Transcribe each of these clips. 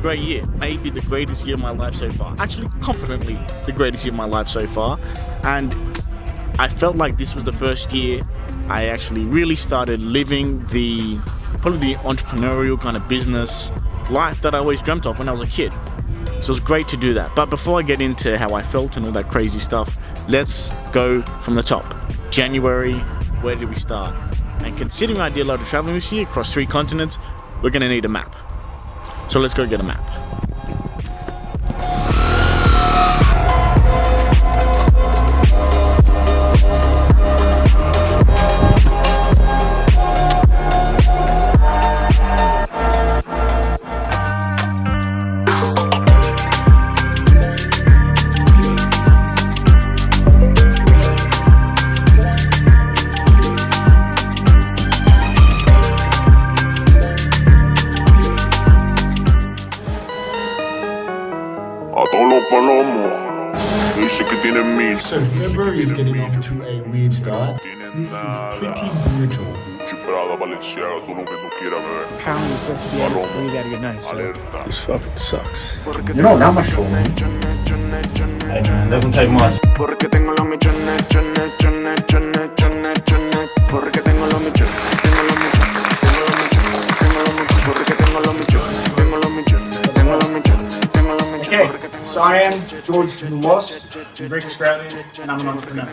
great year. Maybe the greatest year of my life so far. Actually, confidently the greatest year of my life so far. And I felt like this was the first year I actually really started living probably the entrepreneurial kind of business life that I always dreamt of when I was a kid. So it's great to do that. But before I get into how I felt and all that crazy stuff, let's go from the top. January, where did we start? And considering I did a lot of traveling this year across 3 continents, we're gonna need a map. So let's go get a map. So February is getting off to a weird start. This is pretty brutal. Apparently you're supposed to be able to breathe out of your nose, so this fucking sucks. You're not that much taller. Hey man, it doesn't take much. Okay, so I am George Moulos, I'm Greek Australian, and I'm an entrepreneur.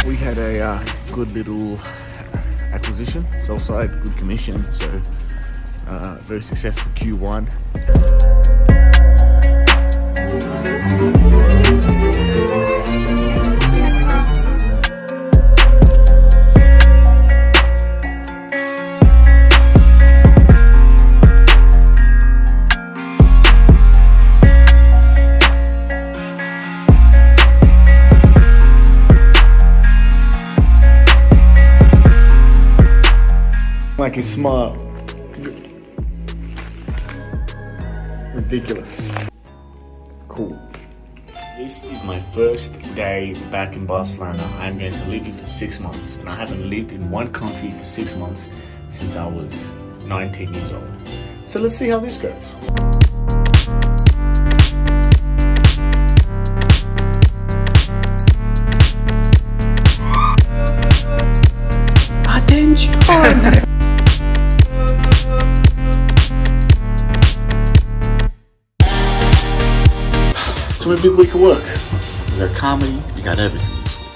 We had a good little acquisition, sell side, good commission, so very successful Q1. Like he's smart. Ridiculous. Cool. This is my first day back in Barcelona. I'm going to live here for 6 months, and I haven't lived in one country for 6 months since I was 19 years old. So let's see how this goes. Attention! So a big week of work. We got comedy, we got everything this week.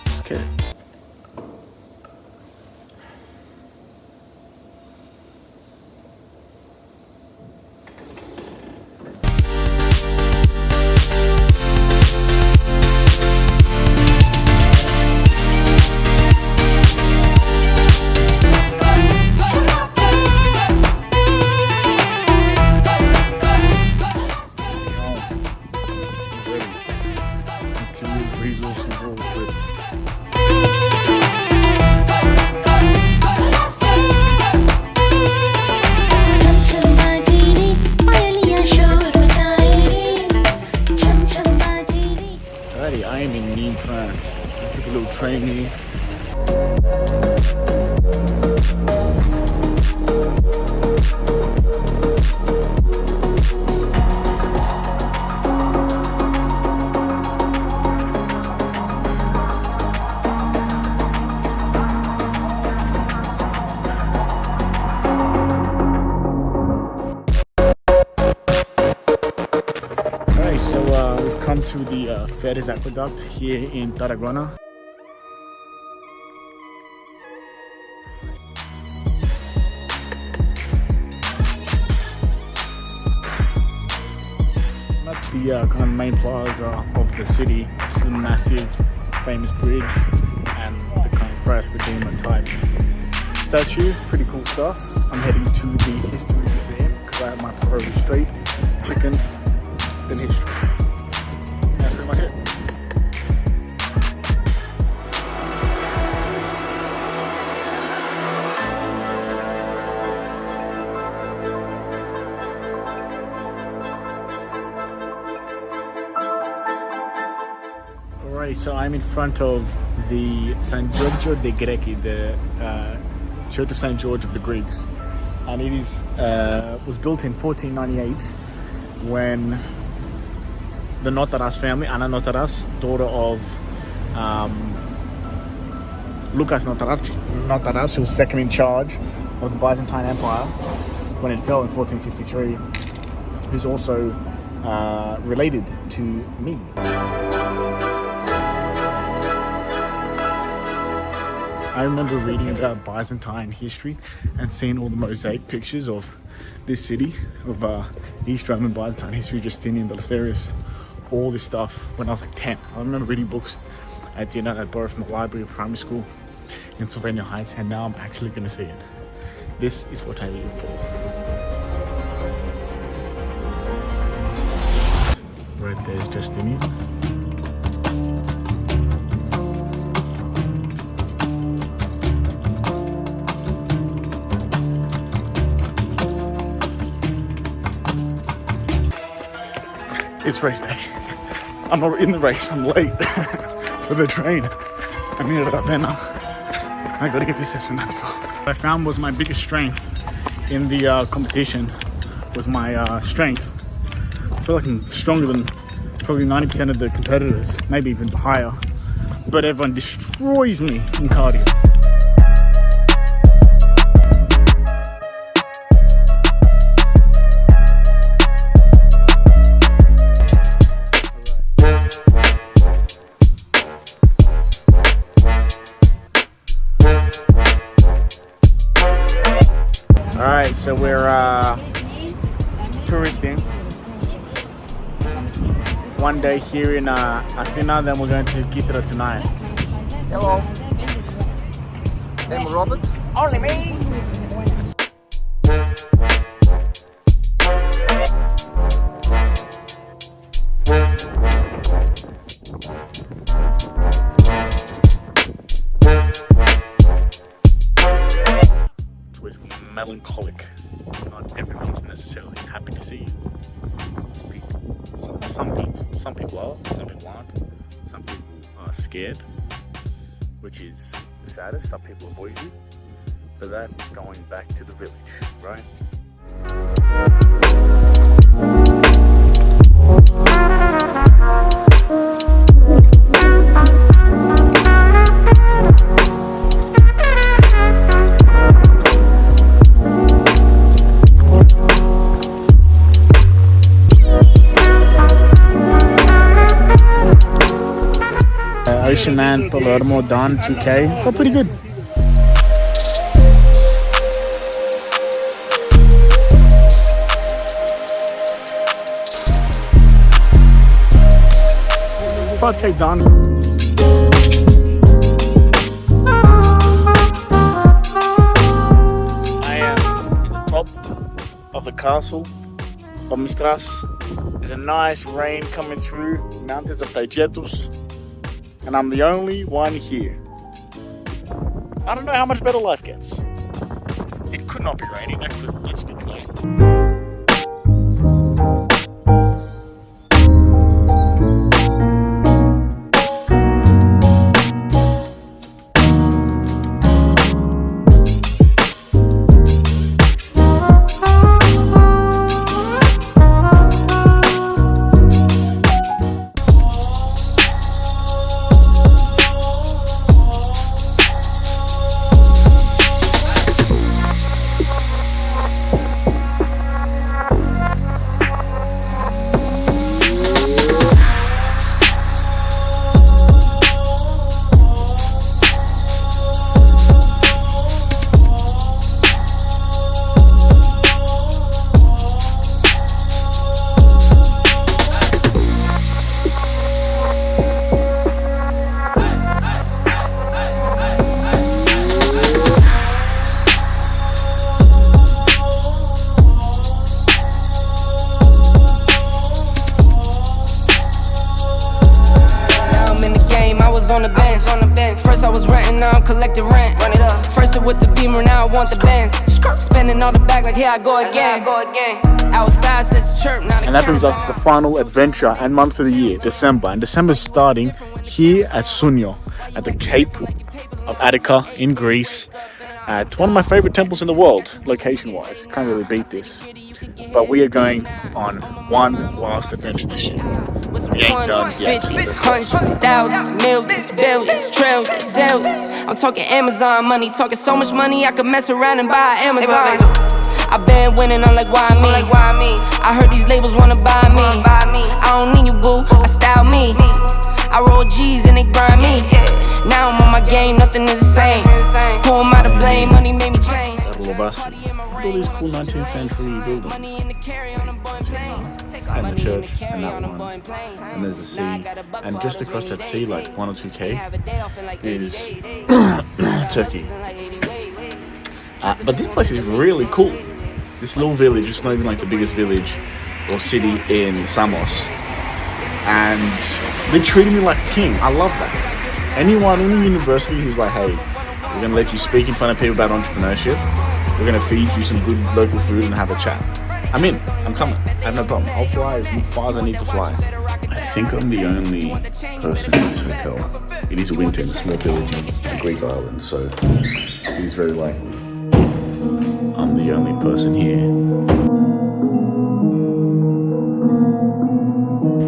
Let's get it. I am in Nîmes, France. I took a little train here. We've come to the Ferris Aqueduct here in Tarragona. I'm at the kind of main plaza of the city, the massive famous bridge and the kind of Christ Redeemer type statue. Pretty cool stuff. I'm heading to the History Museum because I have my priority straight, chicken, then history. That's pretty much it. Alright, so I'm in front of the San Giorgio dei Greci, the Church of St. George of the Greeks, and it is was built in 1498 when the Notaras family, Anna Notaras, daughter of Lucas Notaras, who was second in charge of the Byzantine Empire when it fell in 1453, who's also related to me. I remember reading about Byzantine history and seeing all the mosaic pictures of this city, of East Roman Byzantine history, Justinian, Belisarius, all this stuff when I was like 10. I remember reading books at dinner that I borrowed from the library of primary school in Sylvania Heights, and now I'm actually going to see it. This is what I live for. Right there's Justinian. It's race day. I'm not in the race, I'm late for the train. I'm in Ravenna. I gotta get this SNAT. What I found was my biggest strength in the competition was my strength. I feel like I'm stronger than probably 90% of the competitors, maybe even higher. But everyone destroys me in cardio. Alright, so we're touristing. One day here in Athena, then we're going to Kythera tonight. Hello. I'm Robert. Only me. Melancholic. Not everyone's necessarily happy to see you. Some people are, some people aren't. Some people are scared, which is the saddest. Some people avoid you, but that is going back to the village, right? Ocean Man, Palermo, Don, 2K. Felt pretty good. $5K done. I am in the top of the castle of Mistras. There's a nice rain coming through, mountains of Taygetus. And I'm the only one here. I don't know how much better life gets. It could not be raining. Actually, it's been raining. First I was renting, now I'm collecting rent. Run it up. First it with the Beamer, now I want the Benz. Spending all the bag like here I go again. Outside says chirp, now the And that brings us to the final adventure and month of the year, December. And December's starting here at Sunyo, at the Cape of Attica in Greece, at one of my favorite temples in the world, location-wise. Can't really beat this. But we are going on one last adventure this year. We ain't done yet. Let's go. Hundreds, thousands, millions, billions, trillions, zillions. I'm talking Amazon money, talking so much money I could mess around and buy Amazon. I've been winning, I'm like, why me? I heard these labels wanna buy me. I don't need you, boo, I style me. I roll G's and they grind me. Now I'm on my game, nothing is the same. Who am I to blame? Money made me change. All of us. All these cool 19th century buildings. And the church, and that one. And there's the sea. And just across that sea, like 1 or 2K, is Turkey. But this place is really cool. This little village, it's not even like the biggest village or city in Samos. And they treated me like a king. I love that. Anyone in the university who's like, hey, we're going to let you speak in front of people about entrepreneurship. We're going to feed you some good local food and have a chat. I'm in. I'm coming. I have no problem. I'll fly as far as I need to fly. I think I'm the only person in this hotel. It is winter in a small village in the Greek island, so it is very likely I'm the only person here.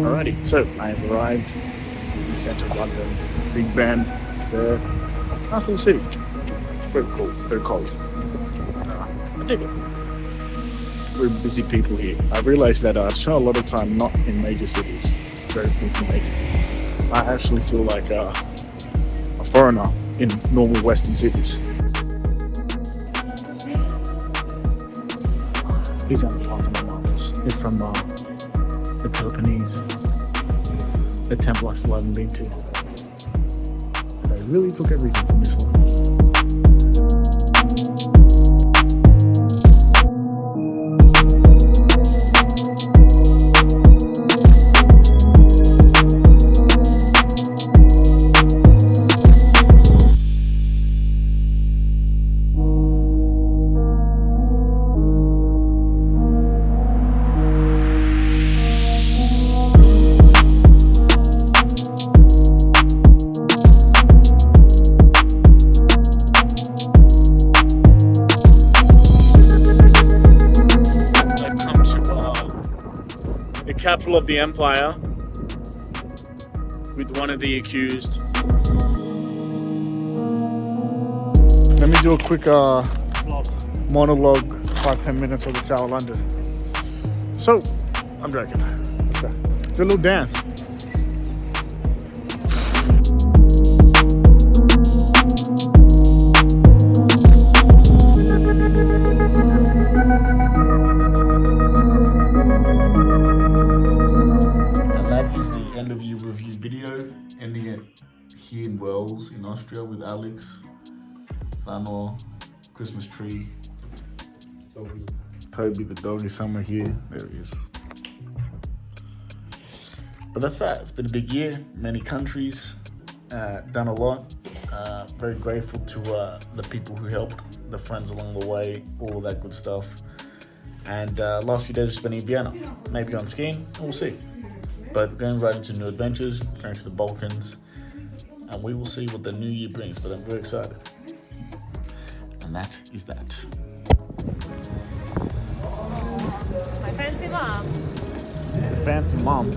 Alrighty, so I've arrived in central London. Big Ben, there. Nice little city. Very cool, very cold. I dig it. Very busy people here. I realized that I've spent a lot of time not in major cities, very busy major cities. I actually feel like a foreigner in normal Western cities. These aren't far from the Moulos. They're from the Peloponnese, the temple I still haven't been to. They really took everything from this one. Capital of the empire with one of the accused. Let me do a quick monologue, 5-10 minutes of the Tower of London. So, I'm joking. Okay. Do a little dance. Review video ending it here in Wales in Austria with Alex, Thanor, Christmas tree, Toby the dog is somewhere here. There he is. But that's that. It's been a big year, many countries, done a lot. Very grateful to the people who helped, the friends along the way, all of that good stuff. And last few days we're spending in Vienna, maybe on skiing, we'll see. But going right into new adventures, going to the Balkans, and we will see what the new year brings, but I'm very excited. And that is that. My fancy mom. The fancy mom.